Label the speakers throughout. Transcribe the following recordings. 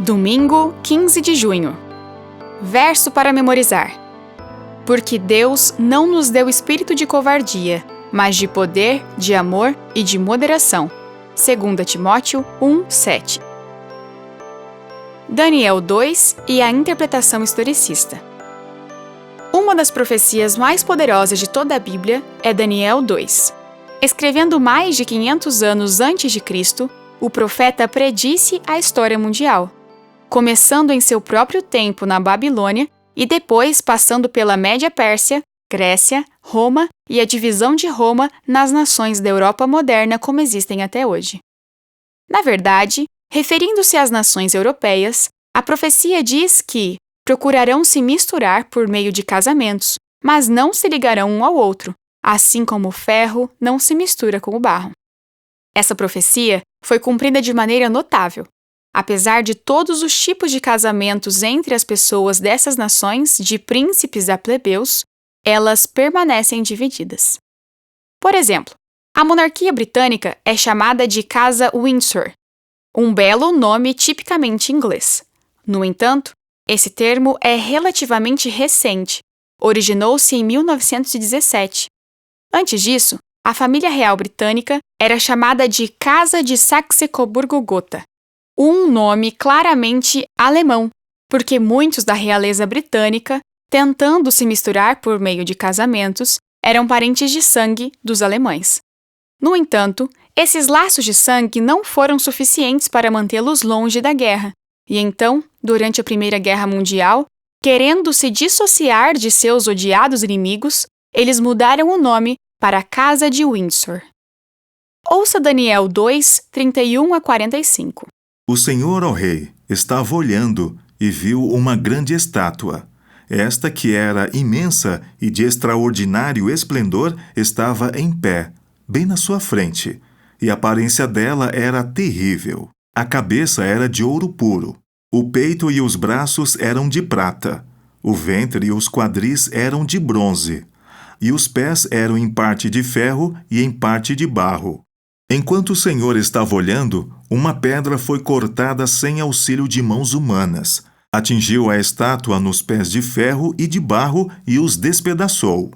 Speaker 1: Domingo, 15 de junho. Verso para memorizar. Porque Deus não nos deu espírito de covardia, mas de poder, de amor e de moderação. 2 Timóteo 1:7. Daniel 2 e a interpretação historicista. Uma das profecias mais poderosas de toda a Bíblia é Daniel 2. Escrevendo mais de 500 anos antes de Cristo, o profeta predisse a história mundial, começando em seu próprio tempo na Babilônia e depois passando pela Média-Pérsia, Grécia, Roma e a divisão de Roma nas nações da Europa moderna como existem até hoje. Na verdade, referindo-se às nações europeias, a profecia diz que procurarão se misturar por meio de casamentos, mas não se ligarão um ao outro, assim como o ferro não se mistura com o barro. Essa profecia foi cumprida de maneira notável. Apesar de todos os tipos de casamentos entre as pessoas dessas nações, de príncipes a plebeus, elas permanecem divididas. Por exemplo, a monarquia britânica é chamada de Casa Windsor, um belo nome tipicamente inglês. No entanto, esse termo é relativamente recente, originou-se em 1917. Antes disso, a família real britânica era chamada de Casa de Saxe-Coburgo-Gotha, um nome claramente alemão, porque muitos da realeza britânica, tentando se misturar por meio de casamentos, eram parentes de sangue dos alemães. No entanto, esses laços de sangue não foram suficientes para mantê-los longe da guerra, e então, durante a Primeira Guerra Mundial, querendo se dissociar de seus odiados inimigos, eles mudaram o nome para a Casa de Windsor. Ouça Daniel 2, 31 a 45.
Speaker 2: O Senhor, ó rei, estava olhando e viu uma grande estátua. Esta, que era imensa e de extraordinário esplendor, estava em pé, bem na sua frente, e a aparência dela era terrível. A cabeça era de ouro puro, o peito e os braços eram de prata, o ventre e os quadris eram de bronze, e os pés eram em parte de ferro e em parte de barro. Enquanto o Senhor estava olhando, uma pedra foi cortada sem auxílio de mãos humanas. Atingiu a estátua nos pés de ferro e de barro e os despedaçou.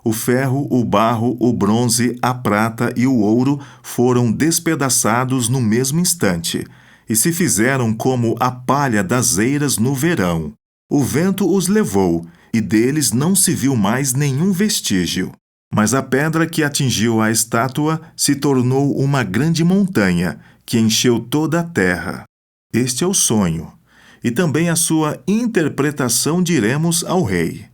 Speaker 2: O ferro, o barro, o bronze, a prata e o ouro foram despedaçados no mesmo instante, e se fizeram como a palha das eiras no verão. O vento os levou, e deles não se viu mais nenhum vestígio. Mas a pedra que atingiu a estátua se tornou uma grande montanha, que encheu toda a terra. Este é o sonho, e também a sua interpretação diremos ao rei.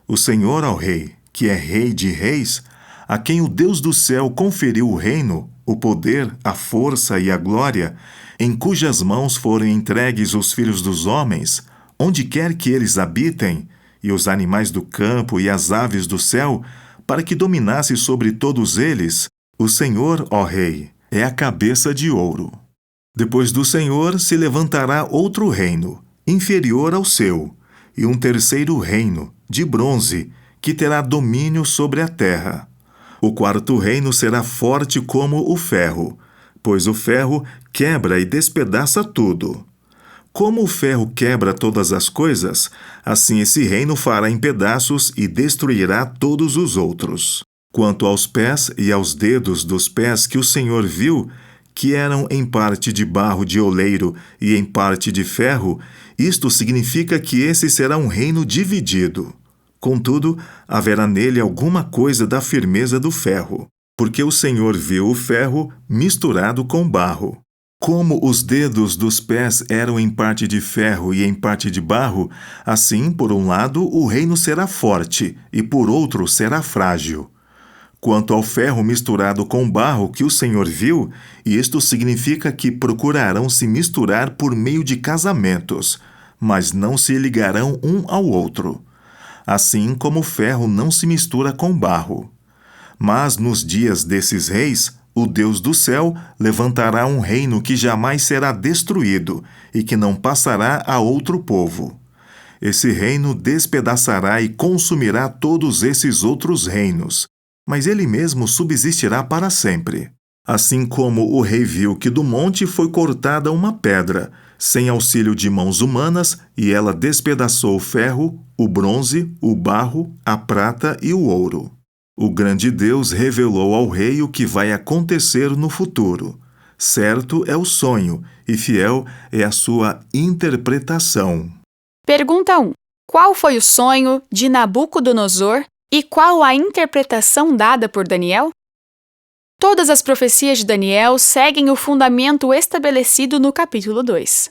Speaker 2: O Senhor, ó rei, que é rei de reis, a quem o Deus do céu conferiu o reino, o poder, a força e a glória, em cujas mãos foram entregues os filhos dos homens, onde quer que eles habitem, e os animais do campo e as aves do céu, para que dominasse sobre todos eles, o Senhor, ó rei, é a cabeça de ouro. Depois do Senhor se levantará outro reino, inferior ao seu, e um terceiro reino, de bronze, que terá domínio sobre a terra. O quarto reino será forte como o ferro, pois o ferro quebra e despedaça tudo. Como o ferro quebra todas as coisas, assim esse reino fará em pedaços e destruirá todos os outros. Quanto aos pés e aos dedos dos pés que o Senhor viu, que eram em parte de barro de oleiro e em parte de ferro, isto significa que esse será um reino dividido. Contudo, haverá nele alguma coisa da firmeza do ferro, porque o Senhor viu o ferro misturado com barro. Como os dedos dos pés eram em parte de ferro e em parte de barro, assim, por um lado, o reino será forte, e por outro será frágil. Quanto ao ferro misturado com barro que o Senhor viu, isto significa que procurarão se misturar por meio de casamentos, mas não se ligarão um ao outro. Assim como o ferro não se mistura com barro. Mas nos dias desses reis, o Deus do céu levantará um reino que jamais será destruído e que não passará a outro povo. Esse reino despedaçará e consumirá todos esses outros reinos, mas ele mesmo subsistirá para sempre. Assim como o rei viu que do monte foi cortada uma pedra, sem auxílio de mãos humanas, e ela despedaçou o ferro, o bronze, o barro, a prata e o ouro. O grande Deus revelou ao rei o que vai acontecer no futuro. Certo é o sonho, e fiel é a sua interpretação.
Speaker 1: Pergunta 1. Qual foi o sonho de Nabucodonosor e qual a interpretação dada por Daniel? Todas as profecias de Daniel seguem o fundamento estabelecido no capítulo 2.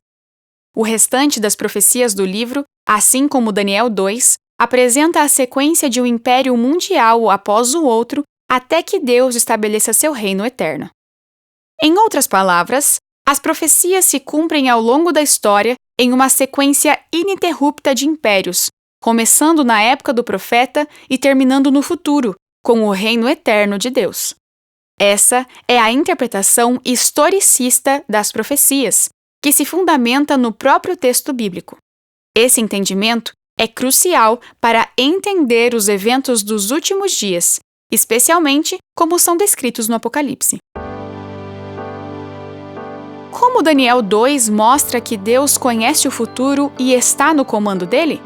Speaker 1: O restante das profecias do livro, assim como Daniel 2, apresenta a sequência de um império mundial após o outro até que Deus estabeleça seu reino eterno. Em outras palavras, as profecias se cumprem ao longo da história em uma sequência ininterrupta de impérios, começando na época do profeta e terminando no futuro, com o reino eterno de Deus. Essa é a interpretação historicista das profecias, que se fundamenta no próprio texto bíblico. Esse entendimento é crucial para entender os eventos dos últimos dias, especialmente como são descritos no Apocalipse. Como Daniel 2 mostra que Deus conhece o futuro e está no comando dele?